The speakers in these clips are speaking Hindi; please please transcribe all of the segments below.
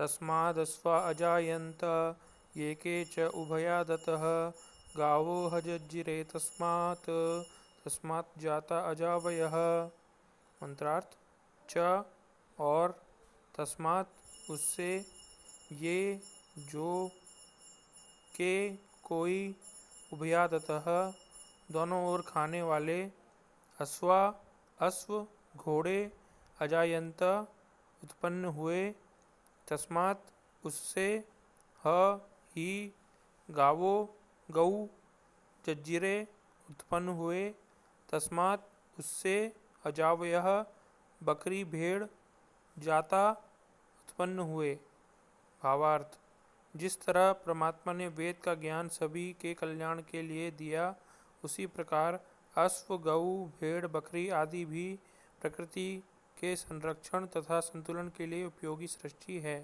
तस्मादस्वा अजायन्त ये के च उभयादतः गावो हजज्जिरे तस्मात् जाता अजावयः। मंत्रार्थ। च और तस्मात् उससे, ये जो, के कोई, उभयादतः दोनों ओर खाने वाले, अश्वा अश्व घोड़े, अजायंत उत्पन्न हुए, तस्मात् उससे, ह ही गावो गऊ, जज्जिरे उत्पन्न हुए, तस्मात् उससे, अजावयः बकरी भेड़, जाता उत्पन्न हुए। भावार्थ। जिस तरह परमात्मा ने वेद का ज्ञान सभी के कल्याण के लिए दिया, उसी प्रकार अश्व गऊ भेड़ बकरी आदि भी प्रकृति के संरक्षण तथा संतुलन के लिए उपयोगी सृष्टि है।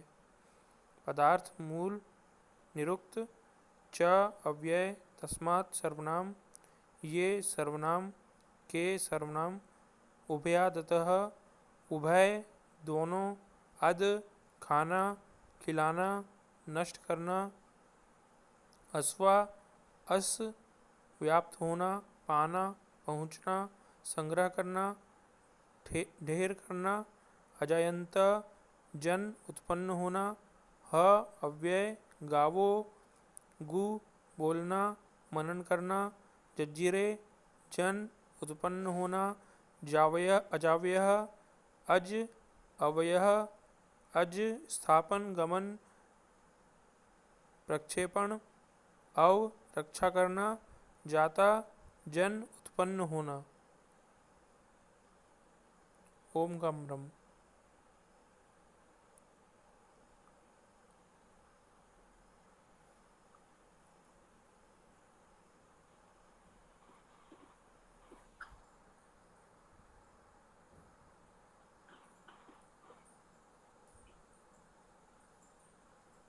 पदार्थ मूल निरुक्त। च अव्यय तस्मात् सर्वनाम, ये सर्वनाम, के सर्वनाम, उभयादतः उभय दोनों, अद खाना खिलाना नष्ट करना, अश्वा अस व्याप्त होना पाना पहुँचना संग्रह करना ढेर करना, अजायंत जन उत्पन्न होना, ह अव्यय गावो गु बोलना मनन करना, जज्जिरे जन उत्पन्न होना, जावय अजावयः अज अवयः अज स्थापन गमन प्रक्षेपण, अव रक्षा करना, जाता जन उत्पन्न होना। ओम गम ब्रह्म।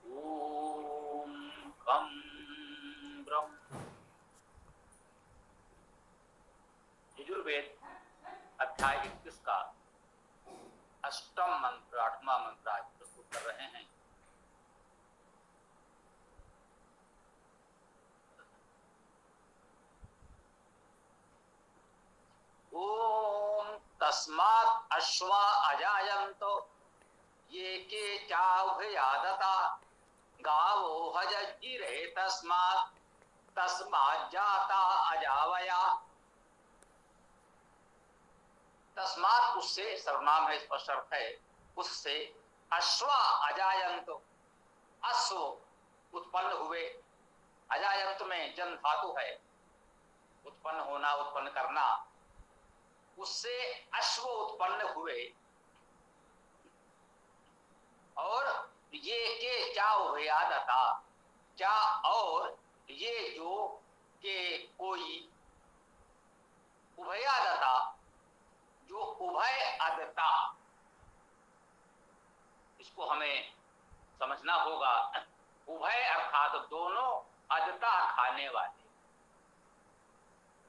ओम गम ब्रह्म। यजुर्वेद अध्याय 21 का अष्टम मंत्र 8वां मंत्र आज प्रस्तुत कर रहे हैं। ओम तस्मात् अश्वा अजायन्तो ये के चाभयादता गावो हजज्जिरे तस्मात् जाता अजावया। तस्मात् उससे सर्वनाम है, स्पष्ट अर्थ है उससे, अश्वा अजायंत अश्व उत्पन्न हुए, अजायंत में जन धातु है, उत्पन्न होना उत्पन्न करना, उससे अश्व उत्पन्न हुए, और ये के क्या उभयादता, क्या और ये जो के कोई, उभयादता जो उभय अदता, इसको हमें समझना होगा। उभय अर्थात दोनों, अदता खाने वाले।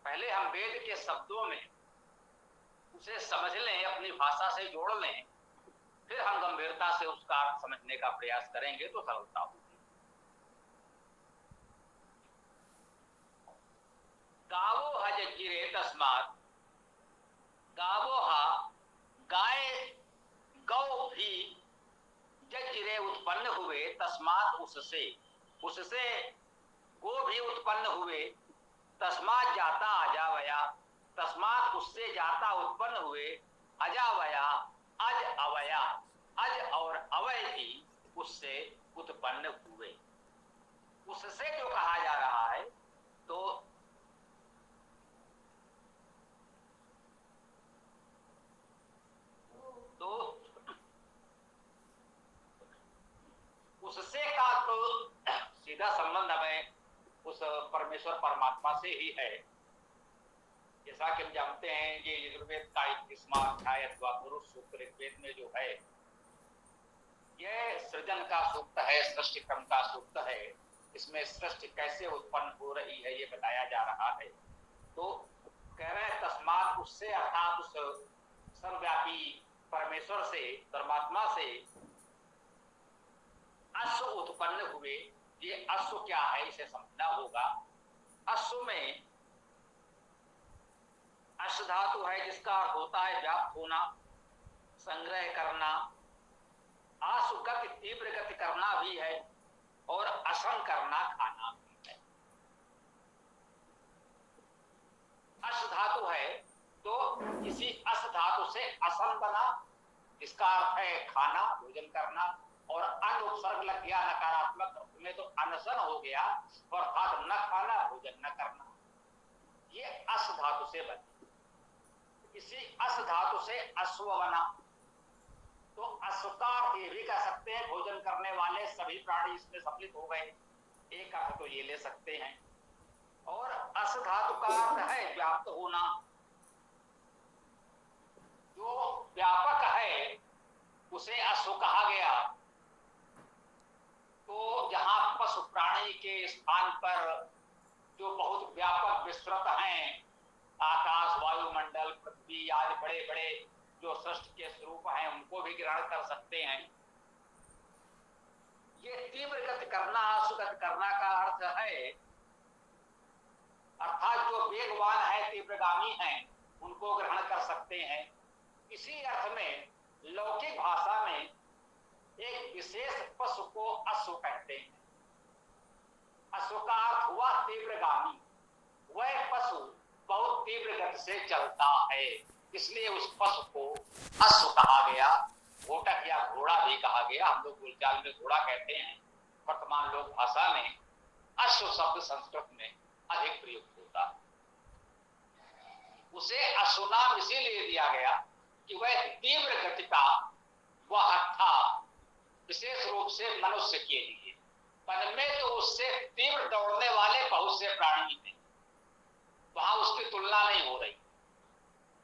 पहले हम वेद के शब्दों में उसे समझ लें, अपनी भाषा से जोड़ लें, फिर हम गंभीरता से उसका अर्थ समझने का प्रयास करेंगे तो सरलता होगी। गावो हजज्जिरे तस्मात्, गावो हा गाय गौ भी, जज्जिरे उत्पन्न हुए, तस्मात् उससे, उससे गो भी उत्पन्न हुए, तस्मात् जाता अजावया, तस्मात् उससे जाता उत्पन्न हुए, अजावया अज अवया, अज और अवय भी उससे उत्पन्न हुए। उससे जो कहा जा रहा है तो उससे का तो सीधा संबंध हमें उस परमेश्वर परमात्मा से ही है। जैसा कि हम जानते हैं ये यजुर्वेद का 21वां अध्याय अथवा पुरुष सूक्त ऋग्वेद में जो है, यह सृजन का सूक्त है, सृष्टि क्रम का सूक्त है। इसमें सृष्टि कैसे उत्पन्न हो रही है ये बताया जा रहा है। तो कह रहे हैं तस्मात् उससे, अर्थात उस सर्वव्यापी परमेश्वर से, परमात्मा से, अश्व उत्पन्न हुए। ये अश्व क्या है इसे समझना होगा। अश्व में अश्व धातु है जिसका अर्थ होता है व्याप्त होना, संग्रह करना। आशु गति तीव्र गति करना भी है और असन करना खाना भी है। अश्व धातु है तो किसी अश्व धातु से असन बना, इसका अर्थ है खाना, भोजन करना। और अन उपसर्ग लग गया नकारात्मक में तो अनशन हो गया, अर्थात न खाना, भोजन न करना। ये अश्व धातु से बने। किसी अश्व धातु से अश्व बना तो अश्व का अर्थ ये भी कह सकते हैं भोजन करने वाले सभी प्राणी इसमें सम्मिलित हो गए, एक अर्थ तो ये ले सकते हैं। और अश्व धातु का अर्थ है व्याप्त होना। जो व्यापक है उसे अश्व कहा गया। तो जहां पशु प्राणी के स्थान पर जो बहुत व्यापक विस्तृत हैं, आकाश, वायुमंडल, पृथ्वी आदि बड़े बड़े जो सृष्टि के स्वरूप हैं, उनको भी ग्रहण कर सकते हैं। ये तीव्र गति करना, सुगति करना का अर्थ है, अर्थात जो वेगवान है, तीव्रगामी हैं, उनको ग्रहण कर सकते हैं। इसी अर्थ में लौकिक भाषा में एक विशेष पशु को अश्व कहते हैं। अश्व का अर्थ हुआ तीव्रगामी। वह पशु बहुत तीव्र गति से चलता है, इसलिए उस पशु को अश्व कहा गया। घोटक या घोड़ा भी कहा गया। हम लोग बोलचाल में घोड़ा कहते हैं, वर्तमान लोक भाषा में अश्व शब्द संस्कृत में अधिक प्रयुक्त होता है। उसे अश्व नाम इसीलिए दिया गया कि वह तीव्र गति का वाहक था, विशेष रूप से मनुष्य के लिए। वन में तो उससे तीव्र दौड़ने वाले बहुत से प्राणी हैं, वहां उसकी तुलना नहीं हो रही।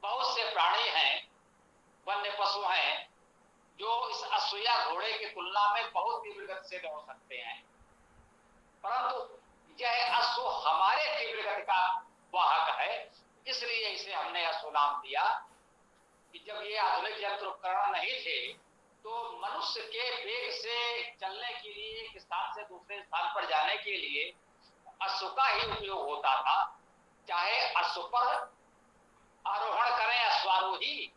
बहुत से प्राणी हैं, वन्य पशु हैं, जो इस अश्व या घोड़े की तुलना में बहुत तीव्र गति से दौड़ सकते हैं, परंतु यह अश्व हमारे तीव्र गति का वाहक है, इसलिए इसे हमने अश्व नाम दिया। कि जब ये आधुनिक यंत्र उपकरण नहीं थे तो मनुष्य के वेग से चलने के लिए, एक स्थान से दूसरे स्थान पर जाने के लिए अश्व का ही उपयोग होता था। चाहे अश्व पर आरोहण करें अश्वारोही,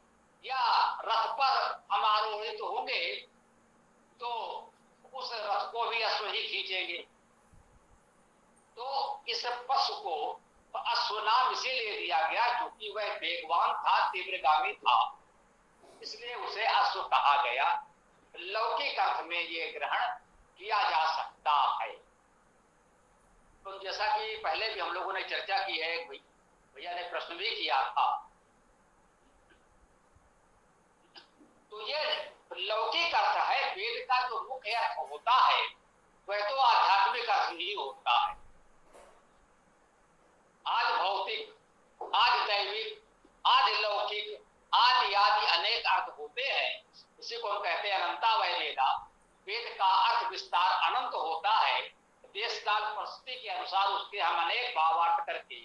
या रथ पर हम आरोहित होंगे तो उस रथ को भी अश्व ही खींचेंगे। तो इस पशु को अश्व नाम इसीलिए दिया गया क्योंकि वह वेगवान था, तीव्रगामी था, इसलिए उसे अश्व कहा गया। लौकिक अर्थ में ये ग्रहण किया जा सकता है। तो जैसा कि पहले भी हम लोगों ने चर्चा की है, भैया ने प्रश्न भी किया था, तो ये लौकिक अर्थ है। वेद का जो मुख्य अर्थ होता है वह तो आध्यात्मिक अर्थ ही होता है। आज भौतिक, आज दैविक, आज लौकिक, आदि आदि अनेक अर्थ होते हैं। इसी को हम कहते हैं अनंतावय वेदा। वेद का अर्थ विस्तार अनंत होता है। देश काल परिस्थिति के अनुसार उसके हम अनेक भावार्थ करके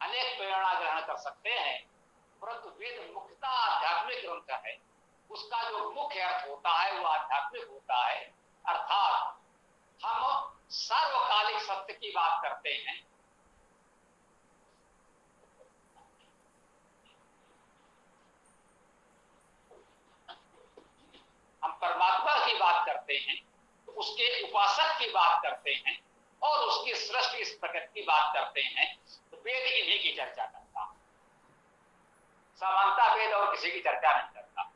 अनेक प्रेरणा ग्रहण कर सकते हैं, परंतु वेद मुख्यतः आध्यात्मिक ग्रंथ है। उसका जो मुख्य अर्थ होता है वो आध्यात्मिक होता है। अर्थात हम सार्वकालिक सत्य की बात करते हैं। हम परमात्मा की बात करते हैं, उसके उपासक की बात करते हैं और उसकी सृष्टि इस प्रकृति की बात करते हैं, तो वेद इन्हीं की चर्चा करता। समानता वेद और किसी की चर्चा नहीं करता।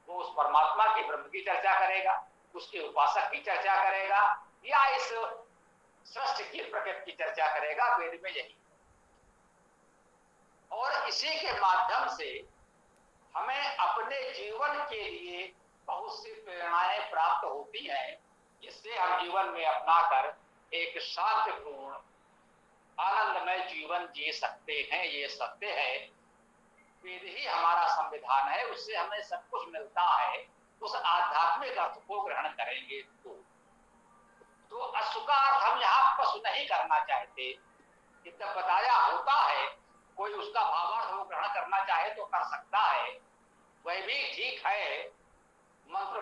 वो उस परमात्मा के ब्रह्म की चर्चा करेगा, उसके उपासक की चर्चा करेगा, या इस सृष्टि की प्रकृति की चर्चा करेगा। वेद में यही, और इसी के माध्यम से हमें अपने जीवन के लिए बहुत सी प्रेरणाएं प्राप्त होती हैं, जिससे हम जीवन में अपनाकर एक शांतिपूर्ण आनंदमय जीवन जी सकते हैं। ये सत्य है। वेद ही हमारा संविधान है, उससे हमें सब कुछ मिलता है। उस आध्यात्मिक अर्थ को ग्रहण करेंगे तो अश्व का अर्थ हम यहाँ पशु नहीं करना चाहते। जितना बताया होता है, कोई उसका भावार्थ वो ग्रहण करना चाहे तो कर सकता है, वह भी ठीक है। मंत्र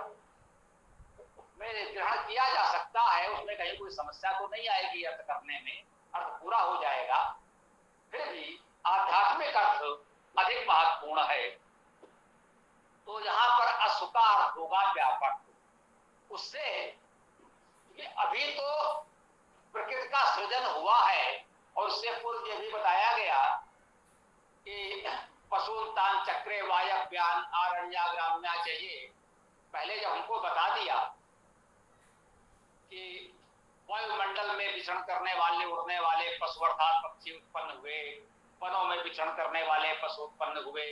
में ग्रहण किया जा सकता है, उसमें कहीं कोई समस्या तो नहीं आएगी, अर्थ करने में अर्थ पूरा हो जाएगा। फिर भी आध्यात्मिक अर्थ अधिक महत्वपूर्ण है, तो यहां पर अश्व का अर्थ होगा व्यापक। उससे अभी तो प्रकृति का सृजन हुआ है, और उससे पूर्व यह भी बताया गया कि पशुतान चक्रे वायव्यान आरण्या ग्राम्या चाहिए। पहले जब हमको बता दिया कि वायुमंडल में विचरण करने वाले उड़ने वाले पशु अर्थात पक्षी उत्पन्न हुए, वनों में विचरण करने वाले पशु उत्पन्न हुए,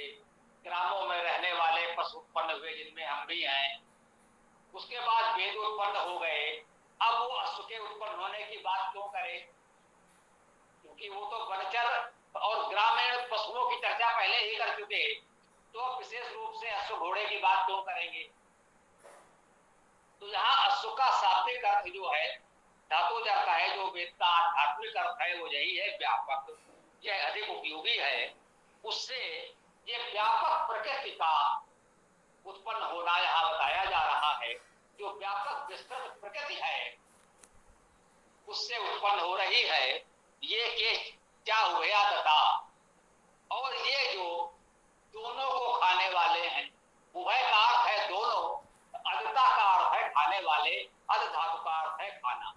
ग्रामों में रहने वाले पशु उत्पन्न हुए जिनमें हम भी हैं, उसके बाद वेद उत्पन्न हो गए। अब वो अश्व के उत्पन्न होने की बात क्यों करें, क्योंकि वो तो वनचर और ग्रामीण पशुओं की चर्चा पहले ही कर चुके, तो अब विशेष रूप से अश्व घोड़े की बात क्यों करेंगे। तो यहाँ अश्व का शाब्दिक अर्थ जो है धातुज अर्थ है, जो वेद का आध्यात्मिक अर्थ है वो यही है व्यापक, यह अधिक उपयोगी है। उससे ये व्यापक प्रकृति का उत्पन्न होना यहाँ बताया जा रहा है। जो व्यापक विस्तृत प्रकृति है उससे उत्पन्न हो रही है ये के क्या उभयादता, और ये जो दोनों को खाने वाले हैं, उभय का अर्थ है दोनों, अदता का अर्थ है खाने वाले, अद धातु का अर्थ है खाना।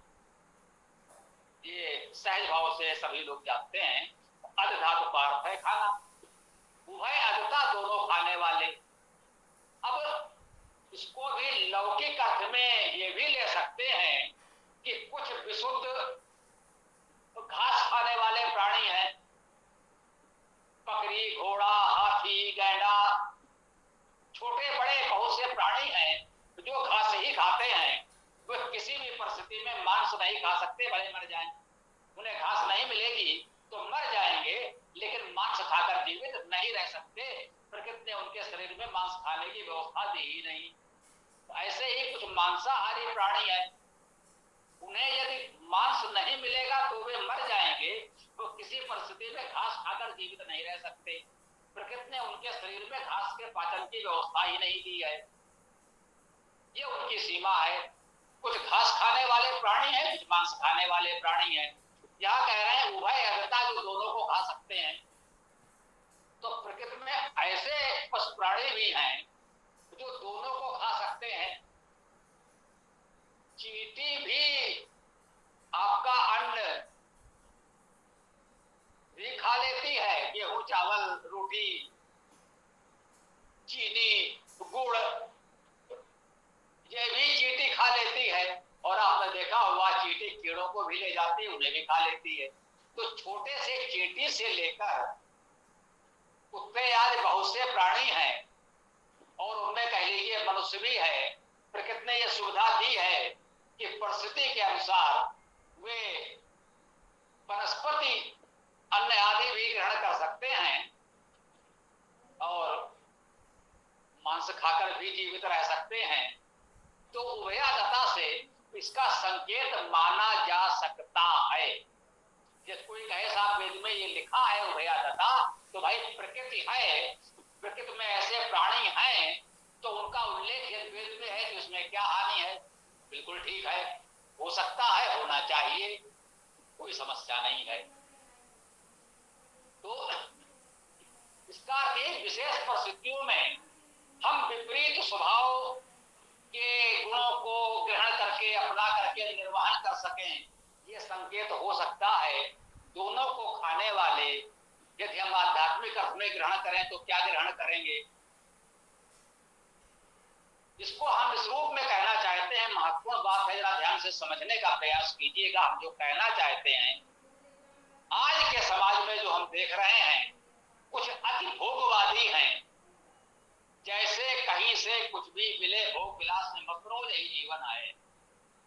ये सहज भाव से सभी लोग जानते हैं, अद धातु का अर्थ है खाना, उभय अदता दोनों खाने वाले। अब इसको भी लौकिक अर्थ में ये भी ले सकते हैं कि कुछ विशुद्ध घास खाने वाले प्राणी हैं, बकरी, घोड़ा, हाथी, गैंडा, छोटे बड़े बहुत से प्राणी हैं जो घास ही खाते हैं। वे किसी भी परिस्थिति में मांस नहीं खा सकते, भले मर जाएं, उन्हें घास नहीं मिलेगी तो मर जाएंगे, लेकिन मांस खाकर जीवित नहीं रह सकते। प्रकृति ने उनके शरीर में मांस खाने की व्यवस्था दी ही नहीं। तो ऐसे ही कुछ मांसाहारी प्राणी हैं, उन्हें यदि मांस नहीं मिलेगा तो वे मर जाएंगे, तो किसी परिस्थिति में घास खाकर जीवित नहीं रह सकते। प्रकृति ने उनके शरीर में घास के पाचन की व्यवस्था ही नहीं दी है, ये उनकी सीमा है। कुछ घास खाने वाले प्राणी हैं, कुछ मांस खाने वाले प्राणी हैं। यहाँ कह रहे हैं उभय अदता, जो दोनों को खा सकते हैं। तो प्रकृति में ऐसे पशु प्राणी भी हैं जो दोनों को खा सकते हैं। चींटी भी आपका अन्न भी खा लेती है, गेहूं, चावल, रोटी, चीनी, गुड़, ये भी चींटी खा लेती है। और आपने देखा होगा चींटी कीड़ों को भी ले जाती है, उन्हें भी खा लेती है। तो छोटे से चींटी से लेकर कुत्ते आदि बहुत से प्राणी हैं, और उनमें कह लीजिए मनुष्य भी है। प्रकृति ने यह सुविधा दी है कि परिस्थिति के अनुसार वे वनस्पति अन्न आदि भी ग्रहण कर सकते हैं और मांस खाकर भी जीवित रह सकते हैं। तो उभयादता से इसका संकेत माना जा सकता है। जैसे कोई कहे साहब वेद में ये लिखा है उभयादता, तो भाई प्रकृति है, प्रकृति में ऐसे प्राणी हैं, तो उनका उल्लेख यदि वेद में है तो इसमें क्या हानि है। बिल्कुल ठीक है, हो सकता है, होना चाहिए, कोई समस्या नहीं है। तो इसका एक विशेष परिस्थितियों में हम विपरीत स्वभाव के गुणों को ग्रहण करके अपना करके निर्वहन कर सकें, ये संकेत हो सकता है। दोनों को खाने वाले यदि हम आध्यात्मिक अर्थ में ग्रहण करें तो क्या ग्रहण करेंगे, इसको हम इस रूप में कहना चाहते हैं। महत्वपूर्ण बात है, जरा ध्यान से समझने का प्रयास कीजिएगा। हम जो कहना चाहते हैं, आज के समाज में जो हम देख रहे हैं, कुछ अति भोगवादी हैं। जैसे कहीं से कुछ भी मिले, भोग विलास में मगन यही जीवन है।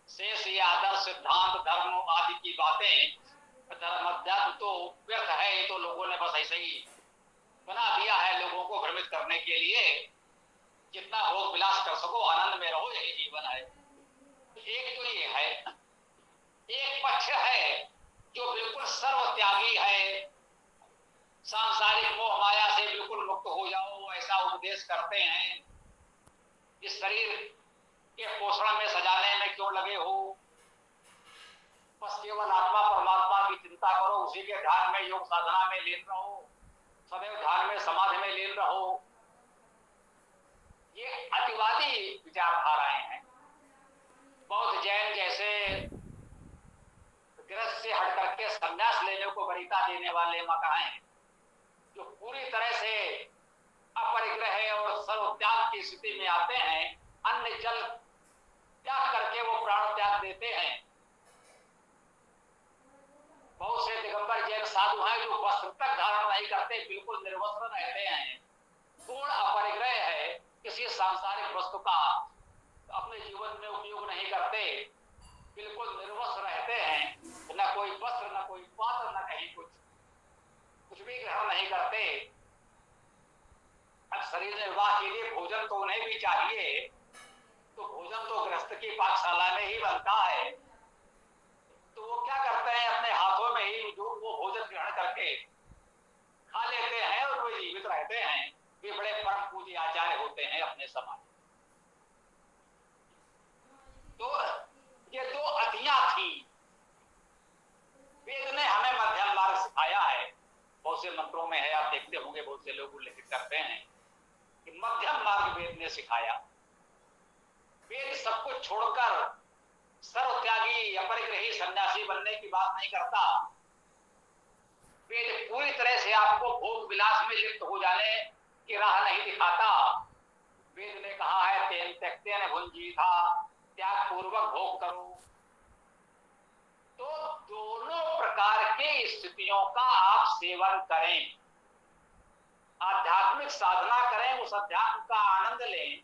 शेष ये आदर, सिद्धांत, धर्म आदि की बातें, धर्म अध्यात्म तो व्यर्थ है, ये तो लोगों ने बस ऐसे ही बना दिया है लोगों को भ्रमित करने के लिए। जितना भोग विलास कर सको, आनंद में रहो, यही जीवन है। एक तो ये है। एक पक्ष है जो बिल्कुल सर्व त्यागी है, सांसारिक मोह माया से बिल्कुल मुक्त हो जाओ, ऐसा उपदेश करते हैं। इस शरीर के पोषण में सजाने में क्यों लगे हो? बस केवल आत्मा परमात्मा की चिंता करो, उसी के ध्यान में, योग साधना में लीन रहो, सदैव ध्यान में समाधि में लीन रहो। ये अतिवादी विचारधाराएं हैं। बौद्ध जैन जैसे गृहस्थ से हट करके संन्यास लेने को वरीयता देने वाले मत हैं, जो पूरी तरह से अपरिग्रह और सर्वत्याग की स्थिति में आते हैं, अन्न जल त्याग करके वो प्राण त्याग देते हैं। बहुत से दिगंबर जैन साधु हैं जो वस्त्र तक धारण नहीं करते, बिल्कुल निर्वस्त्र रहते हैं, पूर्ण अपरिग्रह है, किसी सांसारिक वस्तु का अपने जीवन में उपयोग नहीं करते, बिल्कुल निर्वस्त्र रहते हैं, न कोई वस्त्र, न कोई पात्र, न कहीं कुछ भी ग्रहण नहीं करते। अब शरीर निर्वाह के लिए भोजन तो उन्हें भी चाहिए, तो भोजन तो गृहस्थ की पाकशाला में ही बनता है। तो वो क्या करते हैं, अपने हाथों में ही जो वो भोजन ग्रहण करके खा लेते हैं और वे जीवित रहते हैं। वे बड़े परम पूज्य आचार्य होते हैं अपने समाज। तो ये दो अतियां थी। वेद ने हमें मध्यम मार्ग सिखाया है। बहुत से मंत्रों में है, आप देखते होंगे बहुत से लोग उल्लेखित करते हैं कि मध्यम मार्ग वेद ने सिखाया। वेद सब कुछ छोड़कर सर्वत्यागी अपरिग्रही सन्यासी बनने की बात नहीं करता। वेद पूरी तरह से आपको भोग विलास में लिप्त हो जाने की राह नहीं दिखाता। वेद ने कहा है तेन त्यक्तेन भुंजीथा, त्याग पूर्वक भोग करो। तो दोनों प्रकार के स्थितियों का आप सेवन करें, आध्यात्मिक साधना करें, उस अध्यात्म का आनंद लें,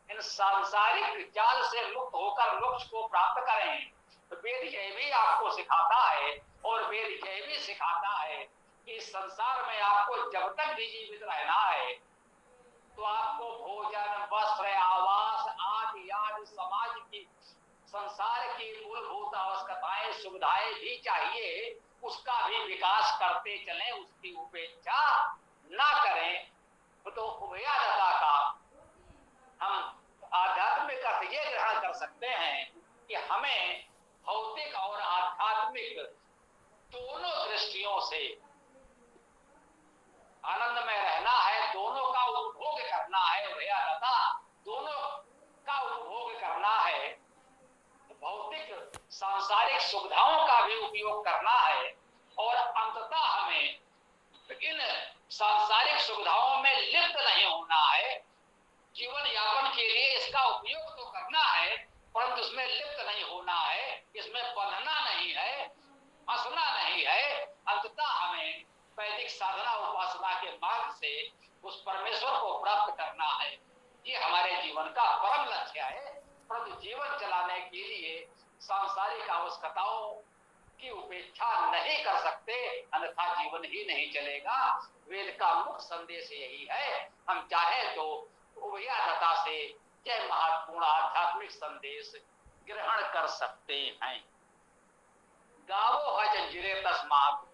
इन सांसारिक जाल से मुक्त होकर मोक्ष को प्राप्त करें। तो वेद यह भी आपको सिखाता है, और वेद यह भी सिखाता है कि इस संसार में आपको जब तक भी जीवित रहना है तो आपको भोजन, वस्त्र, आवास आदि आदि समाज की, संसार की मूलभूत आवश्यकताएं, सुविधाएं भी चाहिए। उसका भी विकास करते चलें, उसकी उपेक्षा ना करें। तो उभयादता का हम आध्यात्मिक अर्थ ये ग्रहण कर सकते हैं कि हमें भौतिक और आध्यात्मिक दोनों दृष्टियों से आनंद में रहना है, दोनों का उपभोग करना है। उभयादता, दोनों का उपभोग करना है। भौतिक सांसारिक सुविधाओं का भी उपयोग करना है, और अंततः हमें इन सांसारिक सुविधाओं में लिप्त नहीं होना है। जीवन यापन के लिए इसका उपयोग तो करना है, परंतु इसमें लिप्त नहीं होना है, इसमें बंधना नहीं है, फंसना नहीं है। अंततः हमें वैदिक साधना उपासना के मार्ग से उस परमेश्वर को प्राप्त करना है। ये हमारे जीवन का परम लक्ष्य है। परंतु जीवन चलाने के लिए सांसारिक आवश्यकताओं की उपेक्षा नहीं कर सकते, अन्यथा जीवन ही नहीं चलेगा। वेद का मुख्य संदेश यही है। हम चाहे तो उभयादता से यह महत्वपूर्ण आध्यात्मिक संदेश ग्रहण कर सकते हैं। गावो है जंजीरे तस्मात,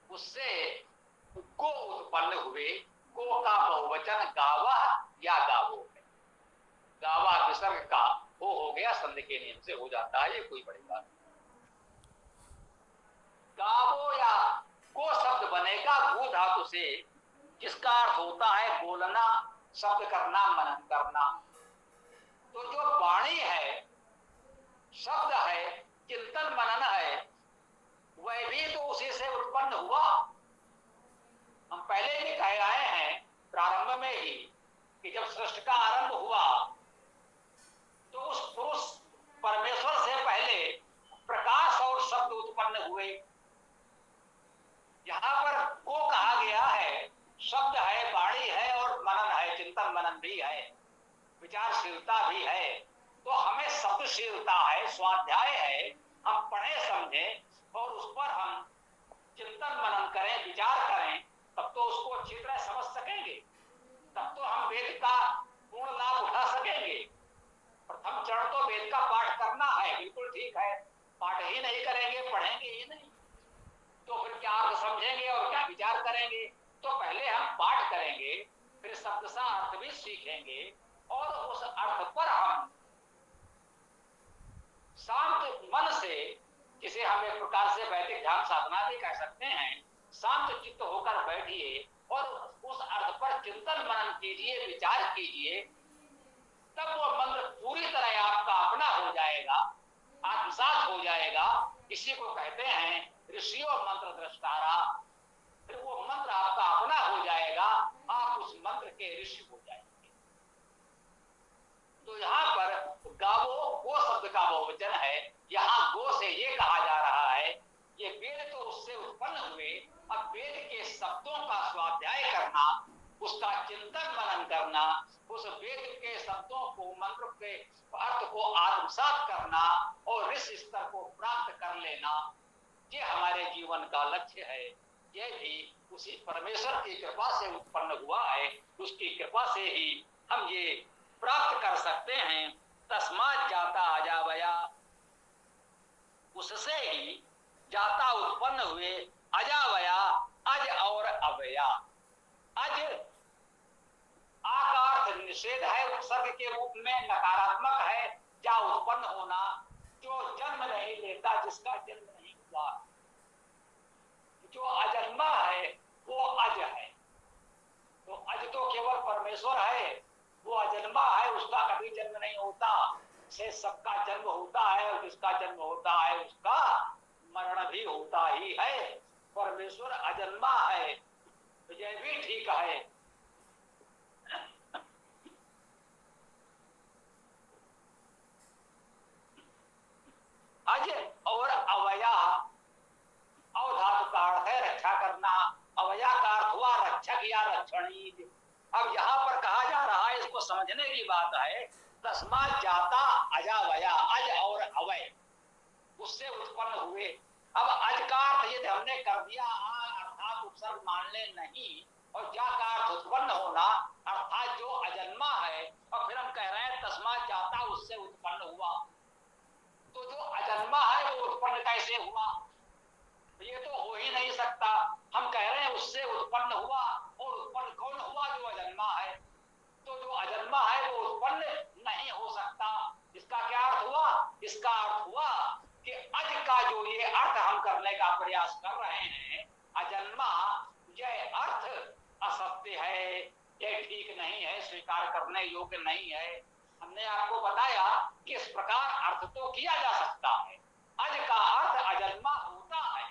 उससे गो उत्पन्न हुए। गो का बहुवचन गावा या गावो है। गावा विसर्ग का हो गया, संधि के नियम से हो जाता है, ये कोई बड़ी बात। गावो या गो शब्द बनेगा गो धातु से, जिसका अर्थ होता है बोलना, शब्द करना, मनन करना। तो जो वाणी है, शब्द है, चिंतन मनन है, वह भी तो उसी से उत्पन्न हुआ। हम पहले भी कह आए हैं प्रारंभ में ही कि जब सृष्टि का आरंभ हुआ तो उस पुरुष परमेश्वर से पहले प्रकाश और शब्द उत्पन्न हुए। यहां पर को कहा गया है, शब्द है, वाणी है, और मनन है, चिंतन मनन भी है, विचारशीलता भी है। तो हमें शब्दशीलता है, स्वाध्याय है, हम पढ़े समझें और उस पर हम चिंतन मनन करें, विचार करें, तब तो उसको अच्छी तरह समझ सकेंगे, तब तो हम वेद का पूर्ण लाभ उठा सकेंगे। प्रथम चरण तो वेद का पाठ करना है, बिल्कुल ठीक है। पाठ ही नहीं करेंगे, पढ़ेंगे ही नहीं, तो फिर क्या अर्थ समझेंगे और क्या विचार करेंगे? तो पहले हम पाठ करेंगे, फिर शब्द सा अर्थ भी सीखेंगे, और उस अर्थ पर हम शांत मन से, जिसे हम एक प्रकार से वैदिक ध्यान साधना भी कह सकते हैं, शांत चित्त होकर बैठिए और उस अर्थ पर चिंतन मनन कीजिए, विचार कीजिए, तब वो मंत्र पूरी तरह आपका अपना हो जाएगा, आत्मसात हो जाएगा। इसी को कहते हैं ऋषियों मंत्र दृष्टारा। फिर वो मंत्र आपका अपना हो जाएगा, आप उस मंत्र के ऋषि हो जाएंगे। तो यहाँ पर गावो गो शब्द का बहुवचन है। यहाँ गो से ये कहा जा रहा है, ये वेद तो उससे उत्पन्न हुए, अब वेद के शब्दों का स्वाध्याय करना, उसका चिंतन मनन करना, उस वेद के शब्दों को, मंत्र के अर्थ को आत्मसात करना और ऋषि स्तर को प्राप्त कर लेना, ये हमारे जीवन का लक्ष्य है। ये भी उसी परमेश्वर की कृपा से उत्पन्न हुआ है, उसकी कृपा से ही हम ये प्राप्त कर सकते हैं। तस्मात् जाता अजावया, उससे ही जाता उत्पन्न हुए, अजावया अज और अवया। अज आकार निषेध है, उपसर्ग के रूप में नकारात्मक है, जा उत्पन्न होना, जो जन्म नहीं लेता, जिसका जन्म नहीं हुआ, जो अजन्मा है वो अज है। तो अज तो केवल परमेश्वर है, वो अजन्मा है, उसका कभी जन्म नहीं होता, से सबका जन्म होता है, और जिसका जन्म होता है उसका मरण भी होता ही है। परमेश्वर अजन्मा है, तो यह भी ठीक है। अज और अवया, अवधातु का अर्थ है रक्षा करना, अवया का अर्थ हुआ रक्षक या रक्षणी। अब यहाँ पर कहा जा रहा है, इसको समझने की बात है, तस्मात् जाता अजावया, अज और अवय उससे उत्पन्न हुए। अब अज का अर्थ यदि हमने कर दिया अर्थात उपसर्ग मान ले नहीं, और जा का अर्थ उत्पन्न होना अर्थात जो अजन्मा है, और फिर हम कह रहे हैं तस्मात् जाता उससे उत्पन्न हुआ, तो जो अजन्मा है वो उत्पन्न कैसे हुआ? ये तो हो ही नहीं सकता। हम कह रहे हैं उससे उत्पन्न हुआ, और उत्पन्न कौन हुआ? जो अजन्मा है। तो जो अजन्मा है वो उत्पन्न नहीं हो सकता। इसका क्या अर्थ हुआ? इसका अर्थ हुआ कि अज का जो ये अर्थ हम करने का प्रयास कर रहे हैं, अजन्मा, यह अर्थ असत्य है, यह ठीक नहीं है, स्वीकार करने योग्य नहीं है। हमने आपको बताया कि इस प्रकार अर्थ तो किया जा सकता है, अज का अर्थ अजन्मा होता है,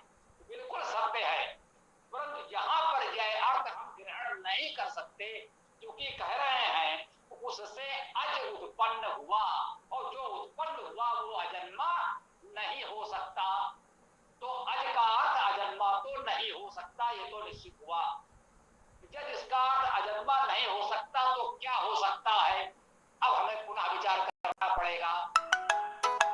बिल्कुल सत्य है, परंतु यहाँ पर यह अर्थ हम ग्रहण नहीं कर सकते, क्योंकि कह रहे हैं उससे अज उत्पन्न हुआ, और जो उत्पन्न हुआ वो अजन्मा नहीं हो सकता। तो अज का अर्थ अजन्मा तो नहीं हो सकता, ये तो निश्चित हुआ। जब इसका अर्थ अजन्मा नहीं हो सकता तो क्या हो सकता है? अब हमें पुनः विचार करना पड़ेगा।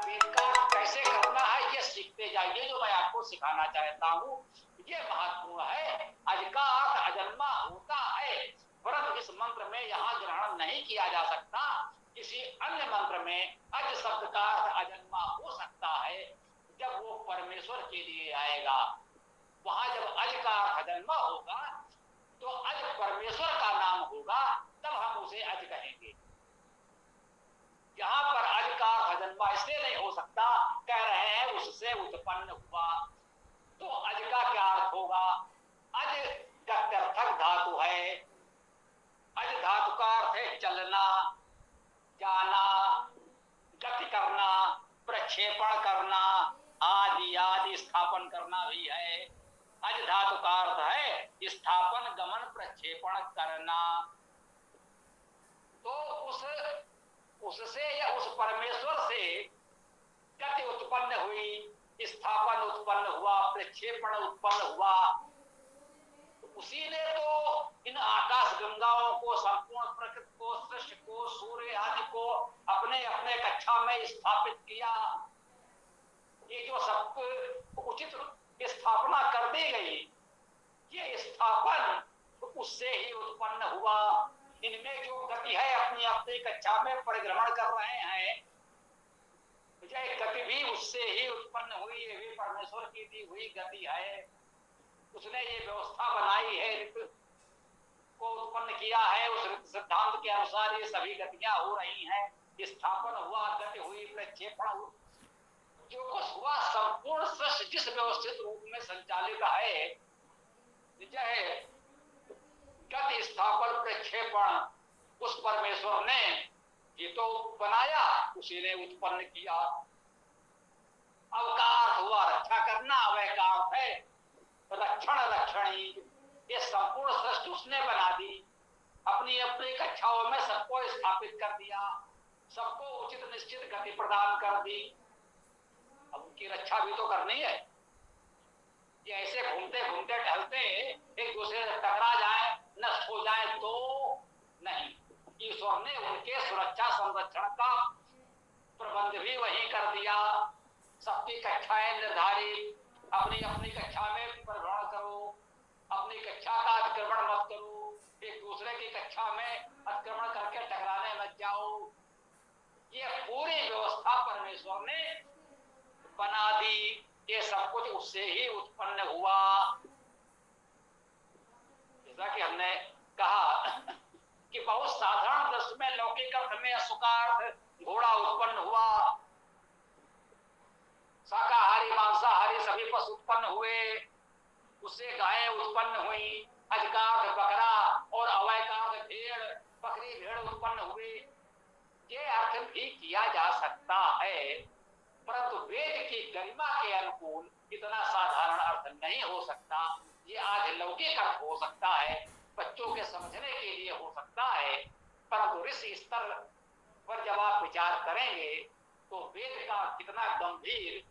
वेद का अर्थ कैसे करना है ये सीखते जाइए, जो मैं आपको सिखाना चाहता हूँ ये महत्वपूर्ण है। अज का अर्थ अजन्मा होता है, परंतु इस मंत्र में यहाँ ग्रहण नहीं किया जा सकता। किसी अन्य मंत्र में अज शब्द का अर्थ अजन्मा हो सकता है, जब वो परमेश्वर के लिए आएगा। वहां जब अज का अर्थ अजन्मा होगा तो अज परमेश्वर का नाम होगा, तब हम उसे अज कहेंगे। यहाँ पर अज का अर्थ अजन्मा इसलिए नहीं हो सकता, कह रहे हैं उससे उत्पन्न हुआ, तो अज का क्या अर्थ होगा? अज गत्यर्थक धातु है, अज धातु का अर्थ है चलना, जाना, गति करना, प्रक्षेपण करना, आदि आदि स्थापन करना भी है। अज धातु का अर्थ है स्थापन, गमन, प्रक्षेपण करना। तो उससे या उस परमेश्वर से गति उत्पन्न हुई, स्थापन उत्पन्न हुआ, प्रक्षेपण उत्पन्न हुआ। उसी ने तो इन आकाश गंगाओं को, संपूर्ण प्रकृति को, सृष्टि को, सूर्य आदि को अपने अपने कक्षा में स्थापित किया। ये जो सब उचित स्थापना कर दी गई, ये स्थापन उससे ही उत्पन्न हुआ। इनमें जो गति है अपनी अपनी कक्षा में परिभ्रमण कर रहे हैं, यह गति भी उससे ही उत्पन्न हुई, ये भी परमेश्वर की दी हुई गति है। उसने ये व्यवस्था बनाई है को उत्पन्न किया है, उस सिद्धांत के अनुसार ये सभी गतियां हो रही हैं। स्थापन हुआ, गति हुई, प्रक्षेपण हुआ, जो कुछ हुआ संपूर्ण सृष्टि जिस व्यवस्थित रूप में संचालित है, चाहे गति, स्थापन, प्रक्षेपण, उस परमेश्वर ने ये तो बनाया, उसी ने उत्पन्न किया। अवकार हुआ रक्षा करना, अवय का अर्थ है रक्षण, रक्षणी। ये संपूर्ण सृष्टि उसने बना दी, अपनी अपनी कक्षाओं में सबको स्थापित कर दिया, सबको उचित निश्चित गति प्रदान कर दी। अब उनकी रक्षा भी तो करनी है। ये ऐसे घूमते घूमते टहलते एक दूसरे से टकरा जाए, नष्ट हो जाए तो नहीं। ईश्वर ने उनके सुरक्षा संरक्षण का प्रबंध भी वही कर दिया। सबकी कक्षाएं निर्धारित, अपनी अपनी कक्षा में परिभ्रमण करो, अपनी कक्षा का अतिक्रमण मत करो, एक दूसरे की कक्षा में अतिक्रमण करके टकराने मत जाओ। ये पूरी व्यवस्था परमेश्वर ने बना दी। ये सब कुछ उससे ही उत्पन्न हुआ। जैसा कि हमने कहा कि बहुत साधारण दृष्टि में लौकिक अर्थ में असुकार्थ घोड़ा उत्पन्न हुआ, शाकाहारी मांसाहारी सभी पशु उत्पन्न हुए, उससे गायें उत्पन्न हुई, अजकार्थ बकरा और अवैकार्थ भेड़, बकरी भेड़ उत्पन्न हुए। ये अर्थ भी किया जा सकता है, परंतु वेद की गरिमा के अनुकूल इतना साधारण अर्थ नहीं हो सकता। ये आज लौकिक अर्थ हो सकता है, बच्चों के समझने के लिए हो सकता है, परंतु ऋषि स्तर पर जब आप विचार करेंगे तो वेद का कितना गंभीर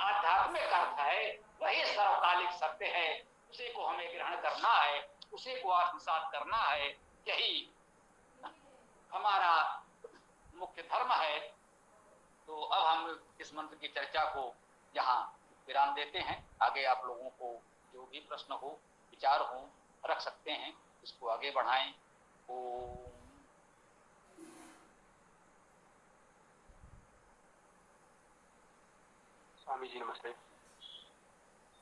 आध्यात्मिक अर्थ है, वही सर्वकालिक सत्य है। उसी को हमें ग्रहण करना है, उसी को आत्मसात करना है। यही हमारा मुख्य धर्म है। तो अब हम इस मंत्र की चर्चा को यहाँ विराम देते हैं। आगे आप लोगों को जो भी प्रश्न हो, विचार हो, रख सकते हैं, इसको आगे बढ़ाएं। स्वामी जी नमस्ते।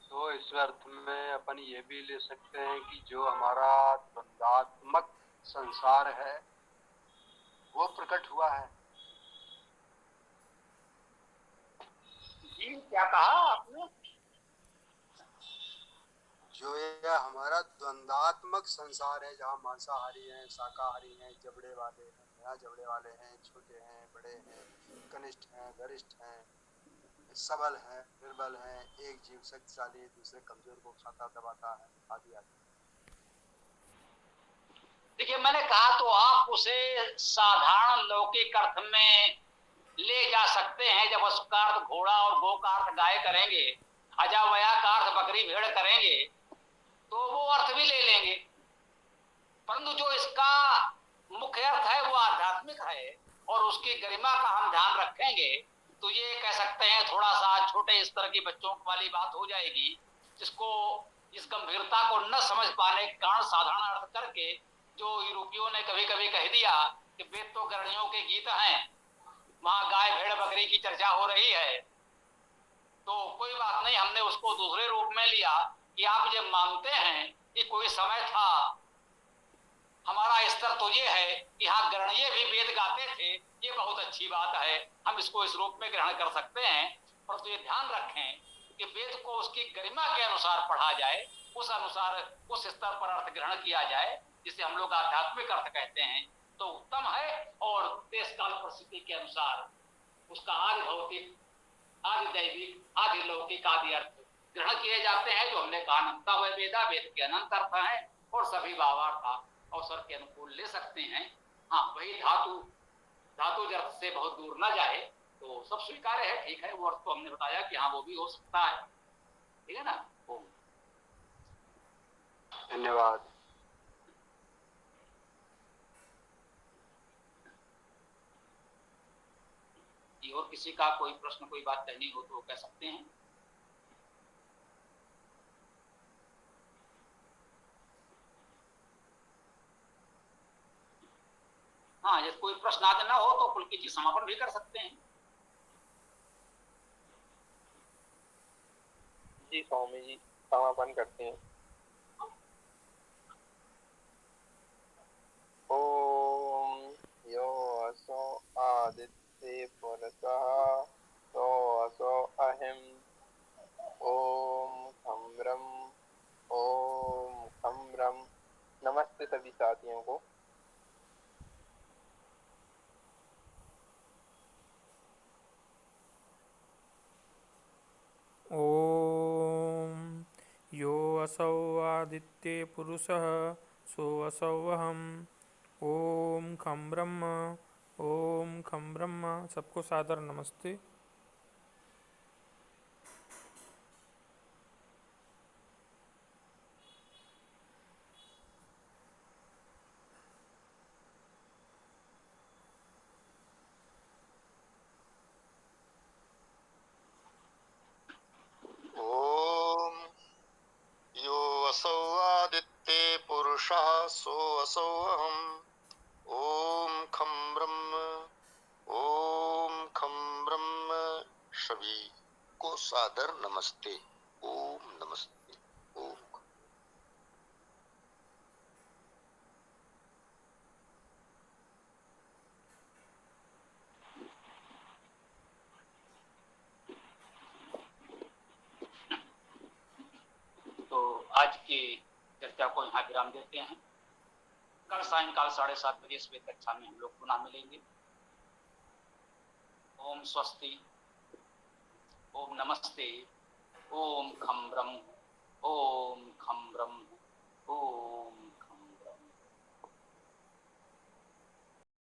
तो इस अर्थ में अपन ये भी ले सकते हैं कि जो हमारा द्वंद्वात्मक संसार है वो प्रकट हुआ है। जी क्या कहा आपने? जो ये हमारा द्वंद्वात्मक संसार है, जहाँ मांसाहारी हैं, शाकाहारी हैं, जबड़े वाले हैं, बिना जबड़े वाले हैं, छोटे हैं, बड़े हैं, कनिष्ठ हैं, गरिष्ठ हैं, सबल हैं, निर्बल हैं, एक जीव शक्तिशाली दूसरे कमजोर को खाता दबाता है, आदि आदि। देखिए, मैंने कहा तो आप उसे साधारण लौकिक अर्थ में ले जा सकते हैं। जब उसका अर्थ घोड़ा और गो का अर्थ गाय करेंगे, अजावया का अर्थ बकरी भेड़ करेंगे, तो वो अर्थ भी ले लेंगे। परंतु जो इसका मुख्य अर्थ है वो आध्यात्मिक है और उसकी गरिमा का हम ध्यान रखेंगे तो ये कह सकते हैं थोड़ा सा छोटे स्तर की बच्चों वाली बात हो जाएगी, जिसको इस गंभीरता को न समझ पाने के कारण साधारण अर्थ करके जो यूरोपियों ने कभी कभी कह दिया कि वेद तो गृहणियों के गीत हैं, वहां गाय भेड़ बकरी की चर्चा हो रही है, तो कोई बात नहीं, हमने उसको दूसरे रूप में लिया कि आप ये मानते हैं कि कोई समय था, हमारा स्तर तो ये है कि हाँ गणनीय भी वेद गाते थे, ये बहुत अच्छी बात है, हम इसको इस रूप में ग्रहण कर सकते हैं। परंतु ये ध्यान रखें कि वेद को उसकी गरिमा के अनुसार पढ़ा जाए, उस अनुसार उस स्तर पर अर्थ ग्रहण किया जाए, जिसे हम लोग आध्यात्मिक अर्थ कहते हैं, तो उत्तम है। और देश काल परिस्थिति के अनुसार उसका आदि भौतिक, आदि दैविक, आदि लौकिक आदि अर्थ ग्रहण किए जाते हैं। जो हमने कहा अनंता वै वेदा, वेद के अनंत अर्थ हैं और सभी भावार्थ अवसर के अनुकूल ले सकते हैं। हाँ, वही धातु अर्थ से बहुत दूर न जाए तो सब स्वीकार्य है, ठीक है। वो अर्थ तो हमने बताया कि हाँ वो भी हो सकता है, ठीक है ना। धन्यवाद। और किसी का कोई प्रश्न, कोई बात कहनी हो तो कह सकते हैं। हाँ, यदि कोई प्रश्न आदि ना हो तो पुलकित जी समापन भी कर सकते हैं। जी स्वामी जी, समापन करते हैं। आदित्य पुरुषः सोऽसो अहम् ओम खम ब्रह्म ओम खम ब्रह्म। नमस्ते सभी साथियों को। ॐ यो असौ आदित्ये पुरुषः सोऽसौ अहम् ॐ खं ब्रह्म ॐ खं ब्रह्म। सबको सादर नमस्ते। ओम यो असौ आदित्ये पुरुषः सोऽसौ अहम् ओम खम ब्रह्म सभी को सादर नमस्ते। ओम नमस्ते ओम। तो आज की चर्चा को यहाँ विराम देते हैं। कल सायंकाल 7:30 बजे इस कक्षा में हम लोग पुनः मिलेंगे। ओम स्वस्ति, ओम नमस्ते, ओम खम ब्रह्म, ओम खम ब्रह्म, ओम